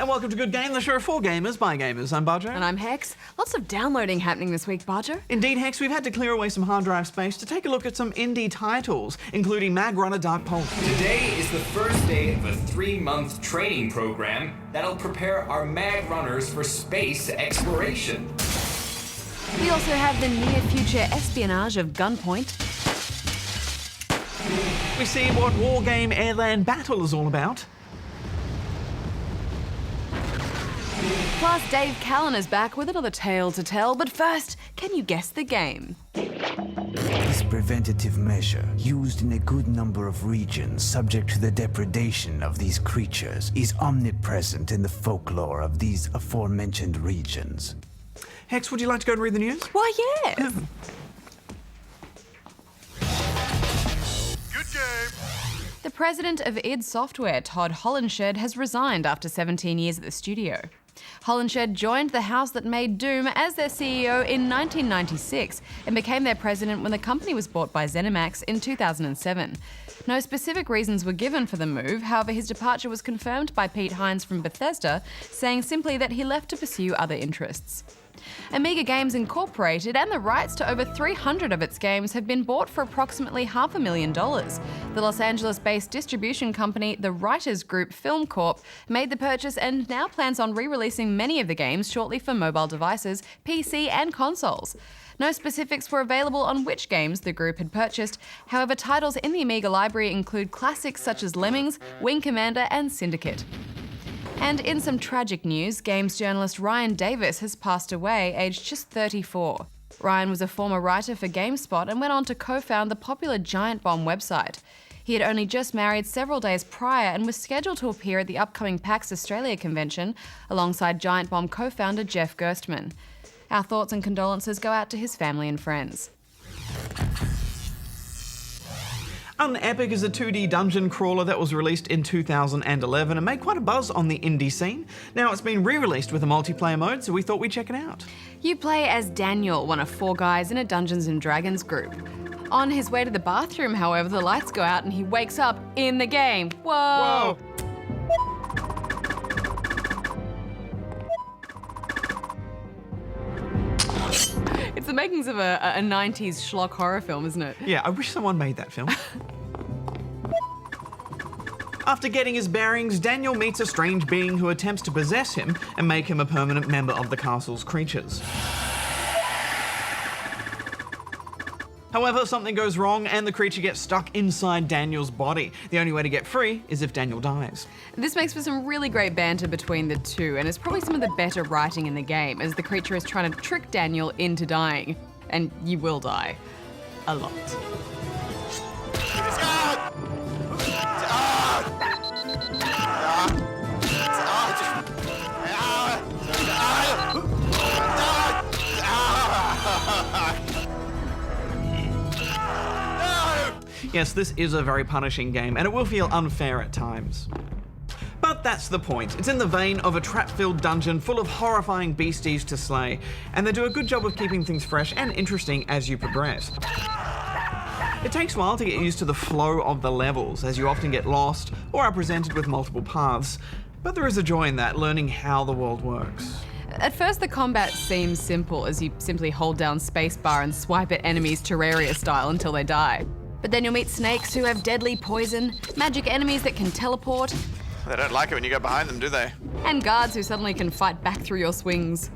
And welcome to Good Game, the show for gamers by gamers. I'm Barjo. And I'm Hex. Lots of downloading happening this week, Barjo. Indeed, Hex, we've had to clear away some hard drive space to take a look at some indie titles, including Mag Runner Dark Pulse. Today is the first day of a 3-month training program that'll prepare our Mag Runners for space exploration. We also have the near-future espionage of Gunpoint. We see what Wargame Airland Battle is all about. Plus, Dave Callan is back with another tale to tell. But first, can you guess the game? This preventative measure, used in a good number of regions subject to the depredation of these creatures, is omnipresent in the folklore of these aforementioned regions. Hex, would you like to go and read the news? Why, yes. Good game. The president of id Software, Todd Hollenshed, has resigned after 17 years at the studio. Hollenshed joined the house that made Doom as their CEO in 1996 and became their president when the company was bought by ZeniMax in 2007. No specific reasons were given for the move, however his departure was confirmed by Pete Hines from Bethesda, saying simply that he left to pursue other interests. Amiga Games Incorporated and the rights to over 300 of its games have been bought for approximately $500,000. The Los Angeles-based distribution company, the Writers Group Film Corp, made the purchase and now plans on re-releasing many of the games shortly for mobile devices, PC and consoles. No specifics were available on which games the group had purchased, however titles in the Amiga library include classics such as Lemmings, Wing Commander and Syndicate. And in some tragic news, games journalist Ryan Davis has passed away, aged just 34. Ryan was a former writer for GameSpot and went on to co-found the popular Giant Bomb website. He had only just married several days prior and was scheduled to appear at the upcoming PAX Australia convention alongside Giant Bomb co-founder Jeff Gerstmann. Our thoughts and condolences go out to his family and friends. Unepic is a 2D dungeon crawler that was released in 2011 and made quite a buzz on the indie scene. Now it's been re-released with a multiplayer mode, so we thought we'd check it out. You play as Daniel, one of 4 guys in a Dungeons & Dragons group. On his way to the bathroom, however, the lights go out and he wakes up in the game. Whoa! It's the makings of a 90s schlock horror film, isn't it? Yeah, I wish someone made that film. After getting his bearings, Daniel meets a strange being who attempts to possess him and make him a permanent member of the castle's creatures. However, something goes wrong and the creature gets stuck inside Daniel's body. The only way to get free is if Daniel dies. This makes for some really great banter between the two, and it's probably some of the better writing in the game, as the creature is trying to trick Daniel into dying. And you will die. A lot. Yes, this is a very punishing game, and it will feel unfair at times. But that's the point. It's in the vein of a trap-filled dungeon full of horrifying beasties to slay, and they do a good job of keeping things fresh and interesting as you progress. It takes a while to get used to the flow of the levels, as you often get lost or are presented with multiple paths, but there is a joy in that, learning how the world works. At first, the combat seems simple, as you simply hold down spacebar and swipe at enemies Terraria style until they die. But then you'll meet snakes who have deadly poison, magic enemies that can teleport, They don't like it when you go behind them, do they? and guards who suddenly can fight back through your swings.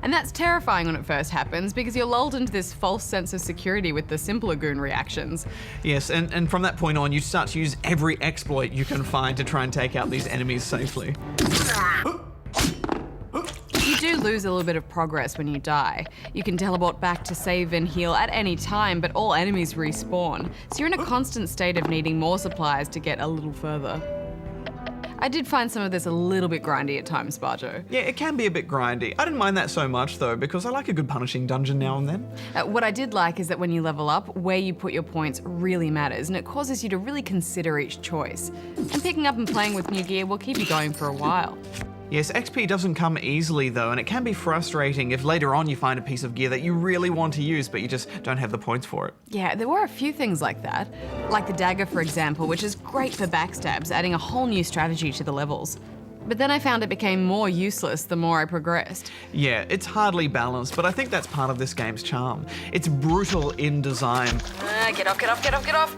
And that's terrifying when it first happens, because you're lulled into this false sense of security with the simpler goon reactions. Yes, and from that point on, you start to use every exploit you can find to try and take out these enemies safely. You do lose a little bit of progress when you die. You can teleport back to save and heal at any time, but all enemies respawn, so you're in a constant state of needing more supplies to get a little further. I did find some of this a little bit grindy at times, Barjo. Yeah, it can be a bit grindy. I didn't mind that so much though, because I like a good punishing dungeon now and then. What I did like is that when you level up, where you put your points really matters, and it causes you to really consider each choice. And picking up and playing with new gear will keep you going for a while. Yes, XP doesn't come easily though, and it can be frustrating if later on you find a piece of gear that you really want to use, but you just don't have the points for it. Yeah, there were a few things like that. Like the dagger, for example, which is great for backstabs, adding a whole new strategy to the levels. But then I found it became more useless the more I progressed. Yeah, it's hardly balanced, but I think that's part of this game's charm. It's brutal in design, Get off, get off, get off, get off!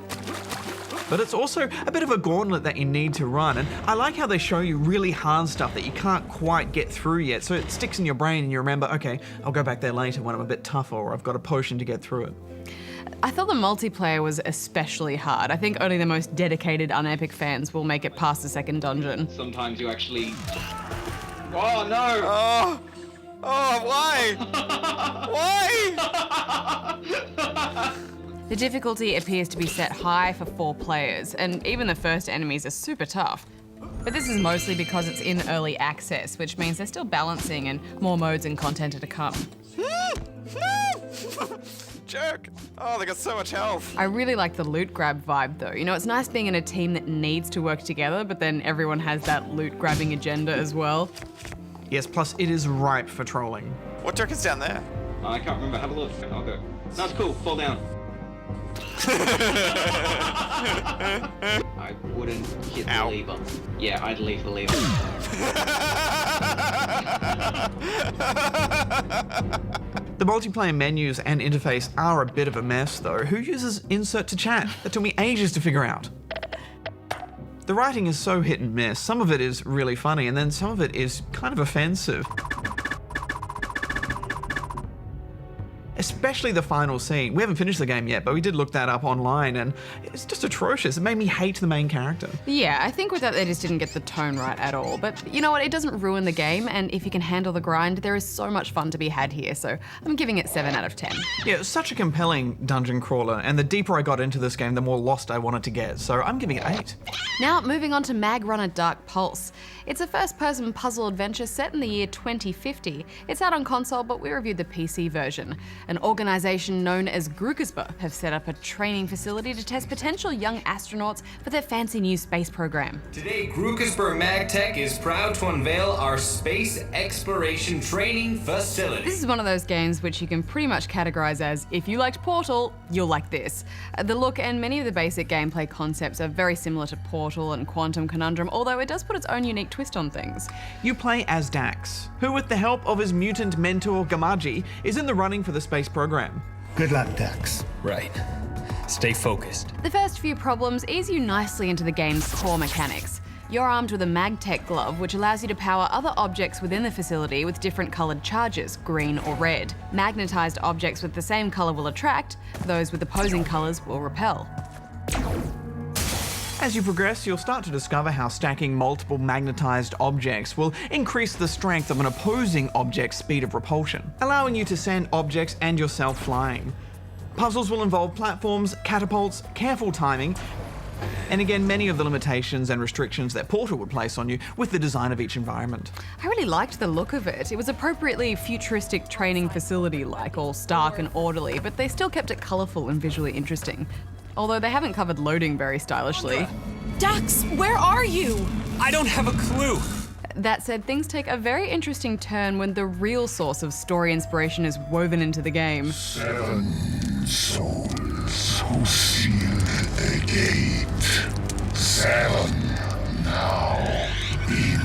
but it's also a bit of a gauntlet that you need to run. And I like how they show you really hard stuff that you can't quite get through yet, so it sticks in your brain and you remember, okay, I'll go back there later when I'm a bit tougher or I've got a potion to get through it. I thought the multiplayer was especially hard. I think only the most dedicated Unepic fans will make it past the second dungeon. Sometimes you actually... Oh no! Oh, why? Why? The difficulty appears to be set high for 4 players, and even the first enemies are super tough. But this is mostly because it's in early access, which means they're still balancing and more modes and content are to come. Jerk. Oh, they got so much health. I really like the loot grab vibe though. You know, it's nice being in a team that needs to work together, but then everyone has that loot grabbing agenda as well. Yes, plus it is ripe for trolling. What jerk is down there? I can't remember. Have a look. I'll go. That's cool. Fall down. I wouldn't hit Ow. the lever. Yeah, I'd leave the lever. The multiplayer menus and interface are a bit of a mess though. Who uses insert to chat? That took me ages to figure out. The writing is so hit and miss. Some of it is really funny and then some of it is kind of offensive. Especially the final scene. We haven't finished the game yet, but we did look that up online and it's just atrocious. It made me hate the main character. Yeah, I think with that they just didn't get the tone right at all. But you know what, it doesn't ruin the game, and if you can handle the grind, there is so much fun to be had here, so I'm giving it 7 out of 10. Yeah, such a compelling dungeon crawler, and the deeper I got into this game, the more lost I wanted to get, so I'm giving it 8. Now, moving on to Mag Runner Dark Pulse. It's a first-person puzzle adventure set in the year 2050. It's out on console, but we reviewed the PC version. An organisation known as Grukasba have set up a training facility to test potential young astronauts for their fancy new space program. Today, Grukasper MagTech is proud to unveil our space exploration training facility. This is one of those games which you can pretty much categorise as, if you liked Portal, you'll like this. The look and many of the basic gameplay concepts are very similar to Portal and Quantum Conundrum, although it does put its own unique twist on things. You play as Dax, who with the help of his mutant mentor Gamaji is in the running for the space program. Good luck, Dax. Right. Stay focused. The first few problems ease you nicely into the game's core mechanics. You're armed with a MagTech glove, which allows you to power other objects within the facility with different coloured charges, green or red. Magnetised objects with the same colour will attract, those with opposing colours will repel. As you progress, you'll start to discover how stacking multiple magnetized objects will increase the strength of an opposing object's speed of repulsion, allowing you to send objects and yourself flying. Puzzles will involve platforms, catapults, careful timing, and again, many of the limitations and restrictions that Portal would place on you with the design of each environment. I really liked the look of it. It was appropriately futuristic training facility-like, all stark and orderly, but they still kept it colourful and visually interesting. Although they haven't covered loading very stylishly. Dax, where are you? I don't have a clue. That said, things take a very interesting turn when the real source of story inspiration is woven into the game. 7 souls who sealed the gate. 7 now in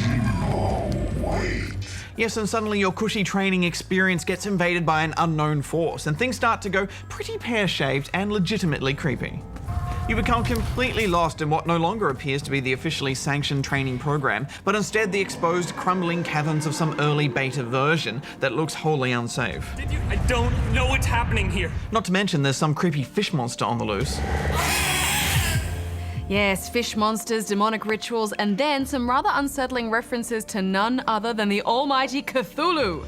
limbo wait. Yes, and suddenly your cushy training experience gets invaded by an unknown force, and things start to go pretty pear-shaped and legitimately creepy. You become completely lost in what no longer appears to be the officially sanctioned training program, but instead the exposed, crumbling caverns of some early beta version that looks wholly unsafe. I don't know what's happening here. Not to mention there's some creepy fish monster on the loose. Yes, fish monsters, demonic rituals, and then some rather unsettling references to none other than the almighty Cthulhu.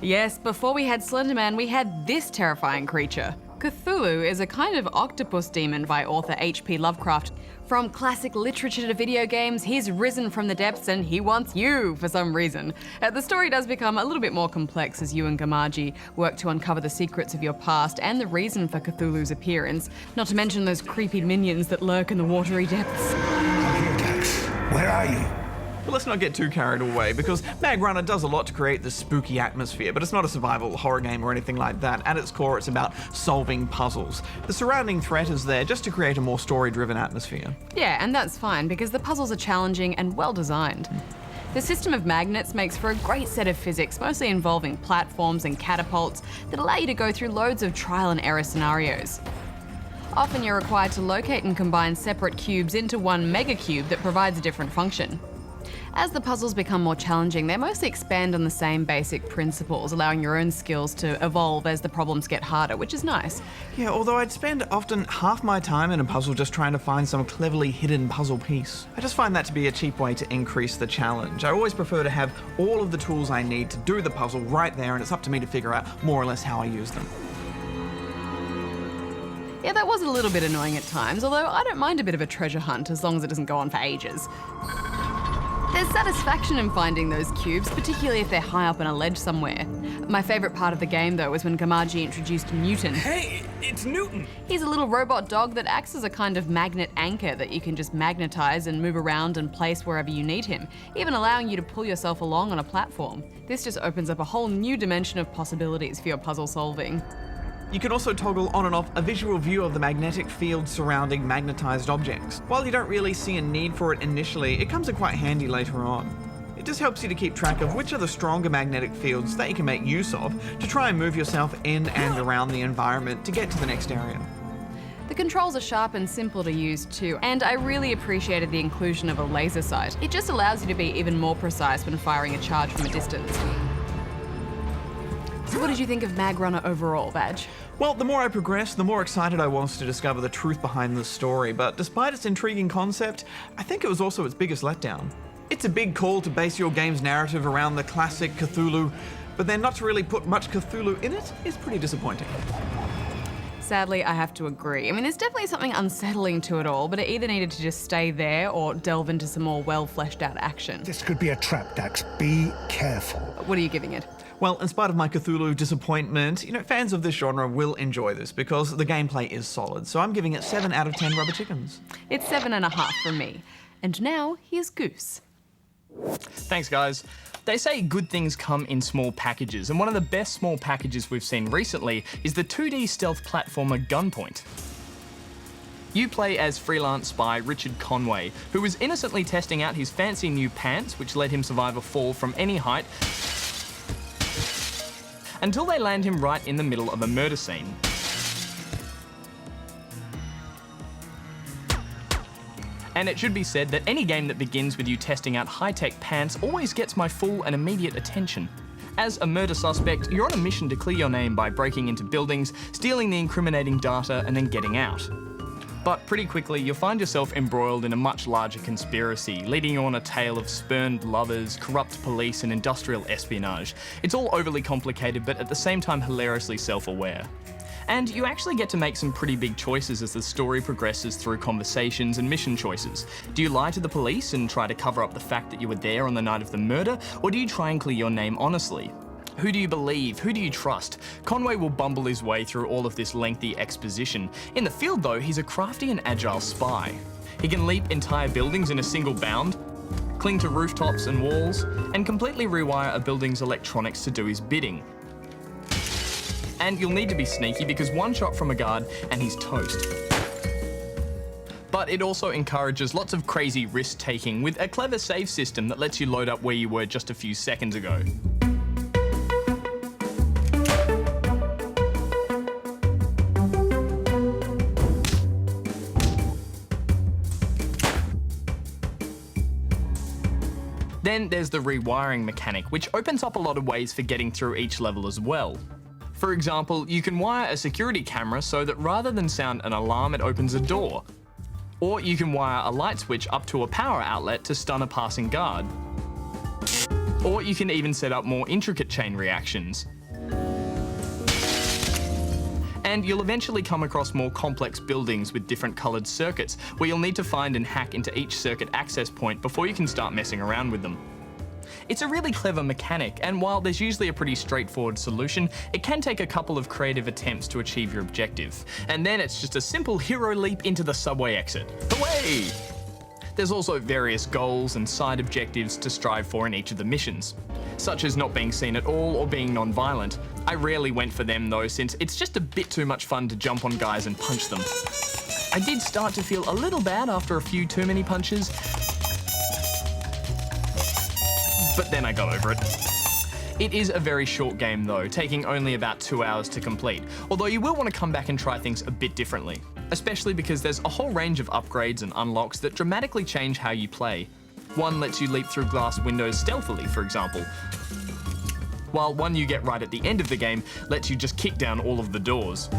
Yes, before we had Slenderman, we had this terrifying creature. Cthulhu is a kind of octopus demon by author H.P. Lovecraft. From classic literature to video games, he's risen from the depths and he wants you for some reason. The story does become a little bit more complex as you and Gamaji work to uncover the secrets of your past and the reason for Cthulhu's appearance, not to mention those creepy minions that lurk in the watery depths. I'm here, Dax. Where are you? But let's not get too carried away, because Mag Runner does a lot to create this spooky atmosphere, but it's not a survival horror game or anything like that. At its core, it's about solving puzzles. The surrounding threat is there just to create a more story-driven atmosphere. Yeah, and that's fine because the puzzles are challenging and well designed. The system of magnets makes for a great set of physics, mostly involving platforms and catapults that allow you to go through loads of trial and error scenarios. Often you're required to locate and combine separate cubes into one mega cube that provides a different function. As the puzzles become more challenging, they mostly expand on the same basic principles, allowing your own skills to evolve as the problems get harder, which is nice. Yeah, although I'd spend often half my time in a puzzle just trying to find some cleverly hidden puzzle piece. I just find that to be a cheap way to increase the challenge. I always prefer to have all of the tools I need to do the puzzle right there, and it's up to me to figure out more or less how I use them. Yeah, that was a little bit annoying at times, although I don't mind a bit of a treasure hunt as long as it doesn't go on for ages. There's satisfaction in finding those cubes, particularly if they're high up on a ledge somewhere. My favourite part of the game, though, was when Gamaji introduced Newton. Hey, it's Newton! He's a little robot dog that acts as a kind of magnet anchor that you can just magnetise and move around and place wherever you need him, even allowing you to pull yourself along on a platform. This just opens up a whole new dimension of possibilities for your puzzle solving. You can also toggle on and off a visual view of the magnetic field surrounding magnetized objects. While you don't really see a need for it initially, it comes in quite handy later on. It just helps you to keep track of which are the stronger magnetic fields that you can make use of to try and move yourself in and around the environment to get to the next area. The controls are sharp and simple to use too, and I really appreciated the inclusion of a laser sight. It just allows you to be even more precise when firing a charge from a distance. So what did you think of Mag Runner overall, Badge? Well, the more I progressed, the more excited I was to discover the truth behind the story, but despite its intriguing concept, I think it was also its biggest letdown. It's a big call to base your game's narrative around the classic Cthulhu, but then not to really put much Cthulhu in it is pretty disappointing. Sadly, I have to agree. I mean, there's definitely something unsettling to it all, but it either needed to just stay there or delve into some more well-fleshed-out action. This could be a trap, Dax. Be careful. What are you giving it? Well, in spite of my Cthulhu disappointment, fans of this genre will enjoy this because the gameplay is solid, so I'm giving it 7 out of 10 rubber chickens. It's 7.5 from me. And now, here's Goose. Thanks, guys. They say good things come in small packages, and one of the best small packages we've seen recently is the 2D stealth platformer Gunpoint. You play as freelance spy Richard Conway, who was innocently testing out his fancy new pants, which let him survive a fall from any height, until they land him right in the middle of a murder scene. And it should be said that any game that begins with you testing out high-tech pants always gets my full and immediate attention. As a murder suspect, you're on a mission to clear your name by breaking into buildings, stealing the incriminating data, and then getting out. But pretty quickly, you'll find yourself embroiled in a much larger conspiracy, leading you on a tale of spurned lovers, corrupt police, and industrial espionage. It's all overly complicated, but at the same time hilariously self-aware. And you actually get to make some pretty big choices as the story progresses through conversations and mission choices. Do you lie to the police and try to cover up the fact that you were there on the night of the murder, or do you try and clear your name honestly? Who do you believe? Who do you trust? Conway will bumble his way through all of this lengthy exposition. In the field though, he's a crafty and agile spy. He can leap entire buildings in a single bound, cling to rooftops and walls, and completely rewire a building's electronics to do his bidding. And you'll need to be sneaky because one shot from a guard and he's toast. But it also encourages lots of crazy risk-taking with a clever save system that lets you load up where you were just a few seconds ago. Then there's the rewiring mechanic, which opens up a lot of ways for getting through each level as well. For example, you can wire a security camera so that rather than sound an alarm, it opens a door. Or you can wire a light switch up to a power outlet to stun a passing guard. Or you can even set up more intricate chain reactions. And you'll eventually come across more complex buildings with different coloured circuits, where you'll need to find and hack into each circuit access point before you can start messing around with them. It's a really clever mechanic, and while there's usually a pretty straightforward solution, it can take a couple of creative attempts to achieve your objective. And then it's just a simple hero leap into the subway exit. Away! There's also various goals and side objectives to strive for in each of the missions, such as not being seen at all or being non-violent. I rarely went for them though, since it's just a bit too much fun to jump on guys and punch them. I did start to feel a little bad after a few too many punches, but then I got over it. It is a very short game though, taking only about 2 hours to complete, although you will want to come back and try things a bit differently, especially because there's a whole range of upgrades and unlocks that dramatically change how you play. One lets you leap through glass windows stealthily, for example, while one you get right at the end of the game lets you just kick down all of the doors.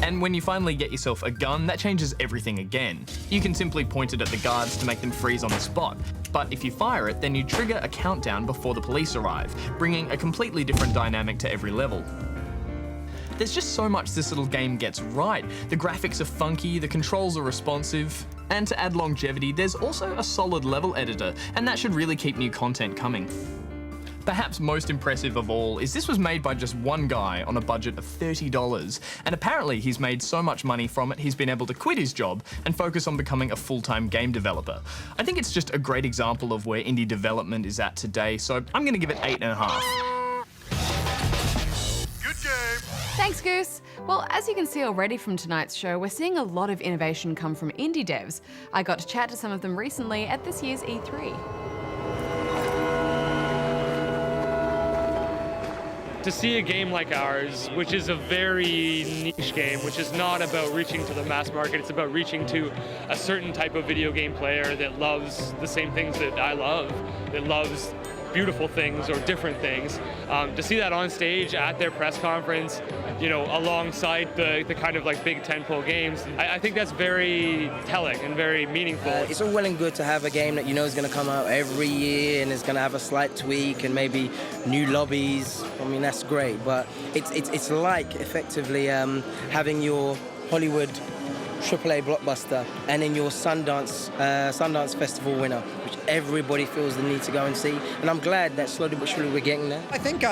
And when you finally get yourself a gun, that changes everything again. You can simply point it at the guards to make them freeze on the spot, but if you fire it, then you trigger a countdown before the police arrive, bringing a completely different dynamic to every level. There's just so much this little game gets right. The graphics are funky, the controls are responsive, and to add longevity, there's also a solid level editor, and that should really keep new content coming. Perhaps most impressive of all is this was made by just one guy on a budget of $30, and apparently he's made so much money from it he's been able to quit his job and focus on becoming a full-time game developer. I think it's just a great example of where indie development is at today, so I'm gonna give it 8.5. Good game. Thanks, Goose. Well, as you can see already from tonight's show, we're seeing a lot of innovation come from indie devs. I got to chat to some of them recently at this year's E3. To see a game like ours, which is a very niche game, which is not about reaching to the mass market, it's about reaching to a certain type of video game player that loves the same things that I love, that loves beautiful things or different things. To see that on stage at their press conference, you know, alongside the kind of like big tentpole games, I think that's very telling and very meaningful. It's all well and good to have a game that you know is going to come out every year and is going to have a slight tweak and maybe new lobbies. I mean, that's great, but it's like effectively having your Hollywood AAA blockbuster and then your Sundance Festival winner, which everybody feels the need to go and see. And I'm glad that slowly but surely we're getting there. I think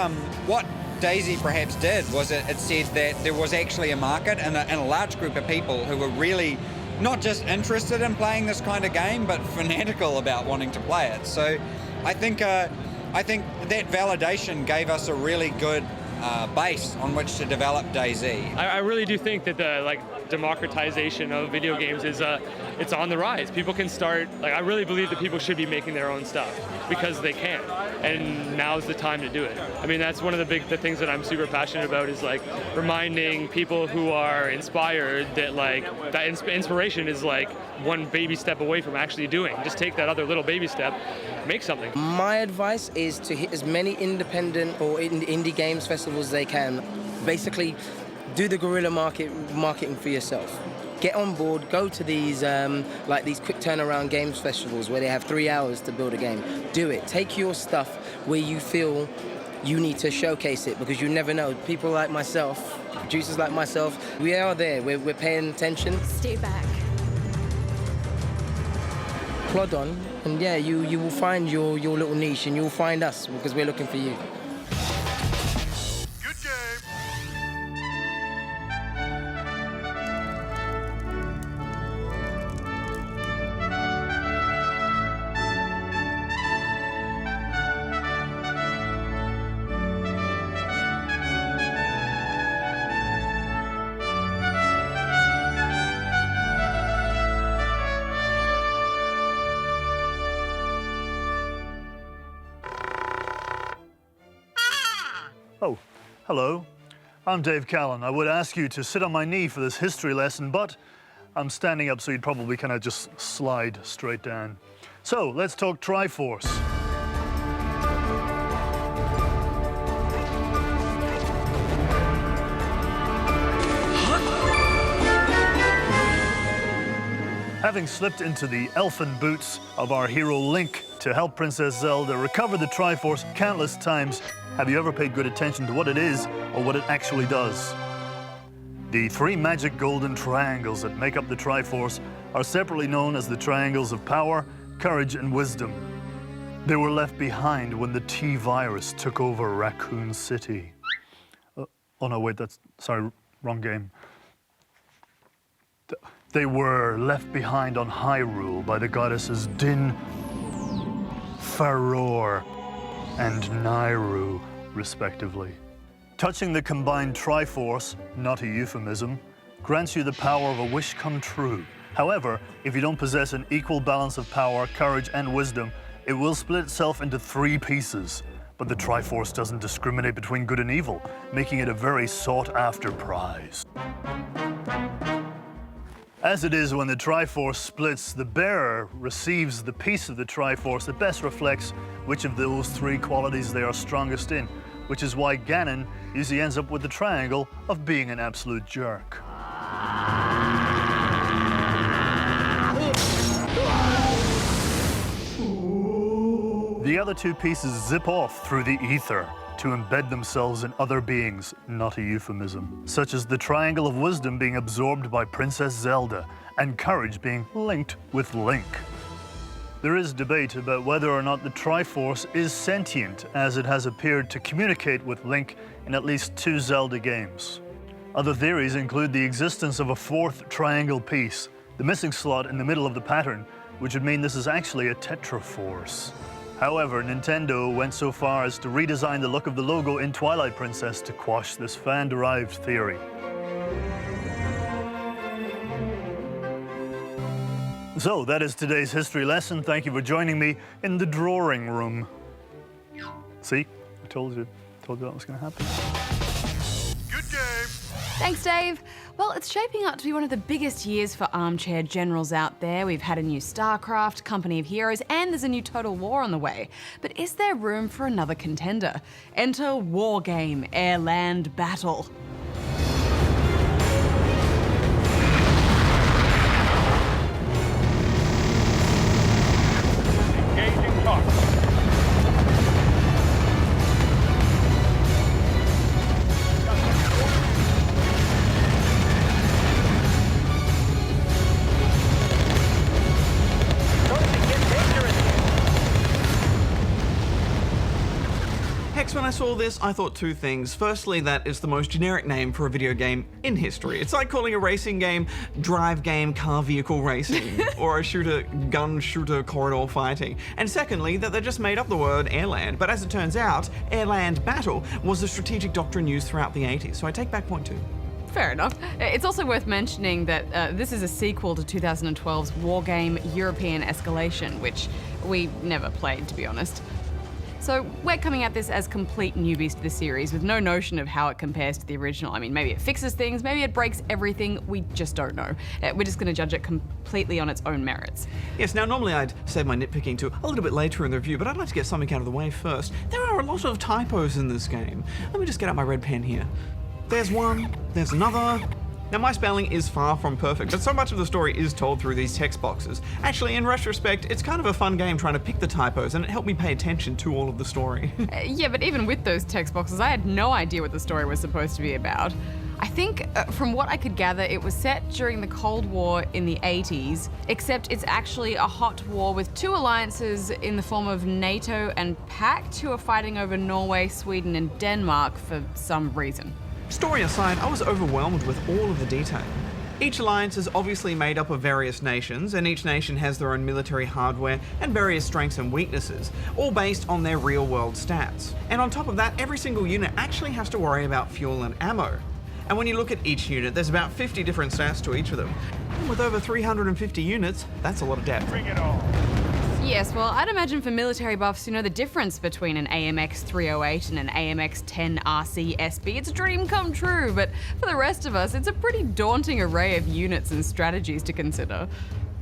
what DayZ perhaps did was it said that there was actually a market and a large group of people who were really not just interested in playing this kind of game, but fanatical about wanting to play it. So I think that validation gave us a really good base on which to develop DayZ. I really do think that the democratization of video games is it's on the rise. People can start, I really believe that people should be making their own stuff because they can, and now's the time to do it. I mean, that's one of the things that I'm super passionate about is reminding people who are inspired that that inspiration is one baby step away from actually doing. Just take that other little baby step, make something. My advice is to hit as many independent or indie games festivals as they can. Basically, do the guerrilla marketing for yourself. Get on board, go to these these quick turnaround games festivals where they have 3 hours to build a game. Do it. Take your stuff where you feel you need to showcase it, because you never know. People like myself, producers like myself, we are there. We're paying attention. Stay back. Plod on, and yeah, you will find your little niche, and you'll find us because we're looking for you. Good game. Oh, hello. I'm Dave Callan. I would ask you to sit on my knee for this history lesson, but I'm standing up, so you'd probably kind of just slide straight down. So, let's talk Triforce. Having slipped into the elfin boots of our hero Link to help Princess Zelda recover the Triforce countless times, have you ever paid good attention to what it is or what it actually does? The 3 magic golden triangles that make up the Triforce are separately known as the triangles of power, courage, and wisdom. They were left behind when the T-Virus took over Raccoon City. Oh no, wait, sorry, wrong game. They were left behind on Hyrule by the goddesses Din, Faror, and Nayru, respectively. Touching the combined Triforce, not a euphemism, grants you the power of a wish come true. However, if you don't possess an equal balance of power, courage, and wisdom, it will split itself into 3 pieces. But the Triforce doesn't discriminate between good and evil, making it a very sought-after prize. As it is when the Triforce splits, the bearer receives the piece of the Triforce that best reflects which of those 3 qualities they are strongest in, which is why Ganon usually ends up with the triangle of being an absolute jerk. The other 2 pieces zip off through the ether to embed themselves in other beings, not a euphemism, such as the Triangle of Wisdom being absorbed by Princess Zelda and courage being linked with Link. There is debate about whether or not the Triforce is sentient, as it has appeared to communicate with Link in at least 2 Zelda games. Other theories include the existence of a 4th triangle piece, the missing slot in the middle of the pattern, which would mean this is actually a Tetraforce. However, Nintendo went so far as to redesign the look of the logo in Twilight Princess to quash this fan-derived theory. So, that is today's history lesson. Thank you for joining me in the drawing room. See? I told you that was going to happen. Good game. Thanks, Dave. Well, it's shaping up to be one of the biggest years for armchair generals out there. We've had a new StarCraft, Company of Heroes, and there's a new Total War on the way. But is there room for another contender? Enter Wargame Air Land Battle. Engaging target. When I saw this, I thought 2 things. Firstly, that it's the most generic name for a video game in history. It's like calling a racing game Drive Game Car Vehicle Racing, or a shooter Gun Shooter Corridor Fighting. And secondly, that they just made up the word Airland, but as it turns out, Airland Battle was the strategic doctrine used throughout the 80s, so I take back point 2. Fair enough. It's also worth mentioning that this is a sequel to 2012's Wargame European Escalation, which we never played, to be honest. So we're coming at this as complete newbies to the series with no notion of how it compares to the original. I mean, maybe it fixes things, maybe it breaks everything, we just don't know. We're just going to judge it completely on its own merits. Yes, now normally I'd save my nitpicking to a little bit later in the review, but I'd like to get something out of the way first. There are a lot of typos in this game. Let me just get out my red pen here. There's one, there's another. Now, my spelling is far from perfect, but so much of the story is told through these text boxes. Actually, in retrospect, it's kind of a fun game trying to pick the typos, and it helped me pay attention to all of the story. Yeah, but even with those text boxes, I had no idea what the story was supposed to be about. I think, from what I could gather, it was set during the Cold War in the 80s, except it's actually a hot war with 2 alliances in the form of NATO and Pact, who are fighting over Norway, Sweden, and Denmark for some reason. Story aside, I was overwhelmed with all of the detail. Each alliance is obviously made up of various nations, and each nation has their own military hardware and various strengths and weaknesses, all based on their real-world stats. And on top of that, every single unit actually has to worry about fuel and ammo. And when you look at each unit, there's about 50 different stats to each of them. And with over 350 units, that's a lot of depth. Bring it on. Yes, well, I'd imagine for military buffs, you know the difference between an AMX 308 and an AMX 10 RC SB. It's a dream come true, but for the rest of us, it's a pretty daunting array of units and strategies to consider.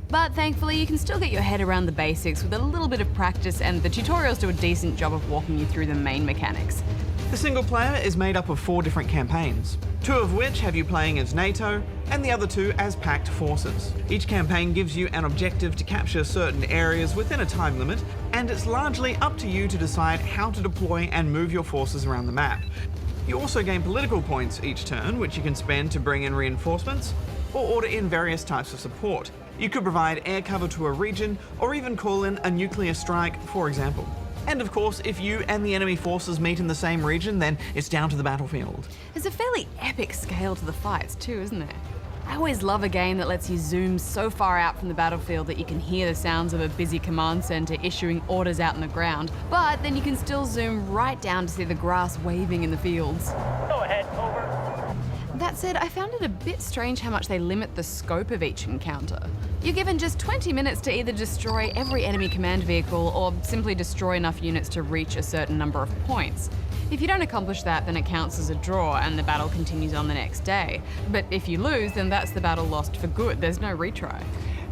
But thankfully, you can still get your head around the basics with a little bit of practice, and the tutorials do a decent job of walking you through the main mechanics. The single player is made up of 4 different campaigns, 2 of which have you playing as NATO, and the other 2 as Pact forces. Each campaign gives you an objective to capture certain areas within a time limit, and it's largely up to you to decide how to deploy and move your forces around the map. You also gain political points each turn, which you can spend to bring in reinforcements, or order in various types of support. You could provide air cover to a region, or even call in a nuclear strike, for example. And of course, if you and the enemy forces meet in the same region, then it's down to the battlefield. There's a fairly epic scale to the fights too, isn't there? I always love a game that lets you zoom so far out from the battlefield that you can hear the sounds of a busy command center issuing orders out in the ground, but then you can still zoom right down to see the grass waving in the fields. Go ahead, over. That said, I found it a bit strange how much they limit the scope of each encounter. You're given just 20 minutes to either destroy every enemy command vehicle or simply destroy enough units to reach a certain number of points. If you don't accomplish that, then it counts as a draw and the battle continues on the next day. But if you lose, then that's the battle lost for good. There's no retry.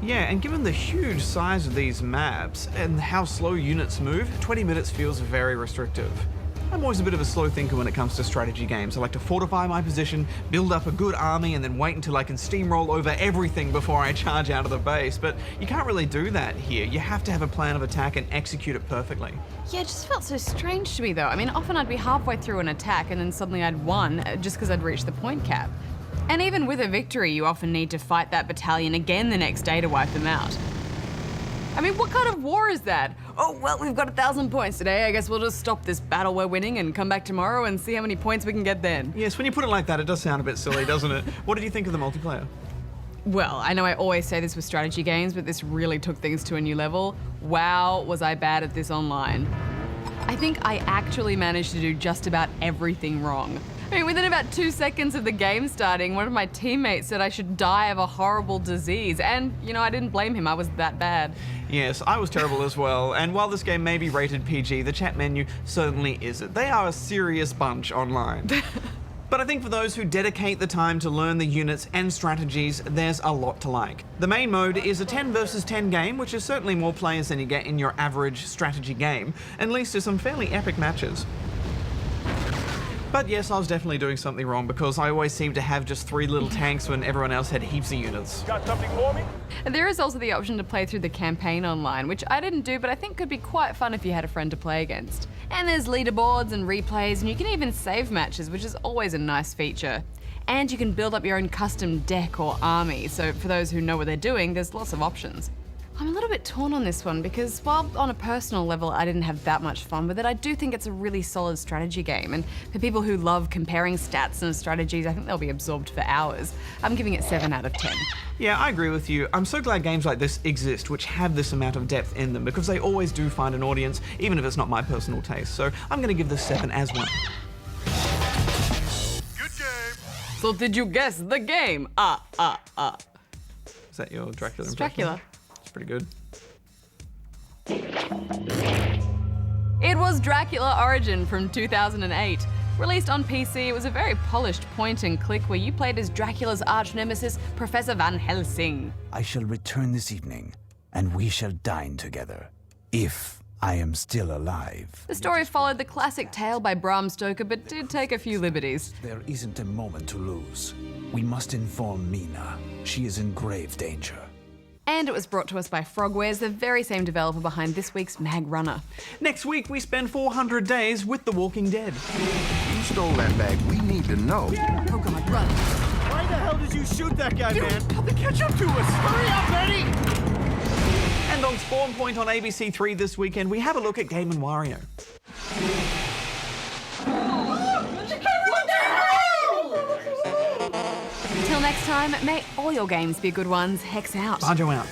Yeah, and given the huge size of these maps and how slow units move, 20 minutes feels very restrictive. I'm always a bit of a slow thinker when it comes to strategy games. I like to fortify my position, build up a good army, and then wait until I can steamroll over everything before I charge out of the base. But you can't really do that here. You have to have a plan of attack and execute it perfectly. Yeah, it just felt so strange to me though. I mean, often I'd be halfway through an attack and then suddenly I'd won just because I'd reached the point cap. And even with a victory, you often need to fight that battalion again the next day to wipe them out. I mean, what kind of war is that? Oh, well, we've got 1,000 points today. I guess we'll just stop this battle we're winning and come back tomorrow and see how many points we can get then. Yes, when you put it like that, it does sound a bit silly, doesn't it? What did you think of the multiplayer? Well, I know I always say this with strategy games, but this really took things to a new level. Wow, was I bad at this online. I think I actually managed to do just about everything wrong. I mean, within about 2 seconds of the game starting, one of my teammates said I should die of a horrible disease. And, you know, I didn't blame him, I was that bad. Yes, I was terrible as well. And while this game may be rated PG, the chat menu certainly isn't. They are a serious bunch online. But I think for those who dedicate the time to learn the units and strategies, there's a lot to like. The main mode is a 10 versus 10 game, which is certainly more players than you get in your average strategy game, and leads to some fairly epic matches. But yes, I was definitely doing something wrong because I always seemed to have just 3 little tanks when everyone else had heaps of units. Got something for me? And there is also the option to play through the campaign online, which I didn't do, but I think could be quite fun if you had a friend to play against. And there's leaderboards and replays, and you can even save matches, which is always a nice feature. And you can build up your own custom deck or army, so for those who know what they're doing, there's lots of options. I'm a little bit torn on this one because while on a personal level I didn't have that much fun with it, I do think it's a really solid strategy game, and for people who love comparing stats and strategies, I think they'll be absorbed for hours. I'm giving it 7 out of 10. Yeah, I agree with you. I'm so glad games like this exist, which have this amount of depth in them, because they always do find an audience, even if it's not my personal taste. So I'm going to give this 7 as well. Good game. So did you guess the game? Is that your Dracula It's impression? Dracula. Pretty good. It was Dracula Origin from 2008. Released on PC, it was a very polished point and click where you played as Dracula's arch nemesis, Professor Van Helsing. I shall return this evening, and we shall dine together, if I am still alive. The story followed the classic tale by Bram Stoker, but did take a few liberties. There isn't a moment to lose. We must inform Mina. She is in grave danger. And it was brought to us by Frogwares, the very same developer behind this week's Mag Runner. Next week, we spend 400 days with The Walking Dead. You stole that bag. We need to know. Oh God, run. Why the hell did you shoot that guy, man? They catch up to us. Hurry up, Eddie! And on Spawn Point on ABC3 this weekend, we have a look at Game & Wario. Till next time, may all your games be good ones. Hex out. Banjo out.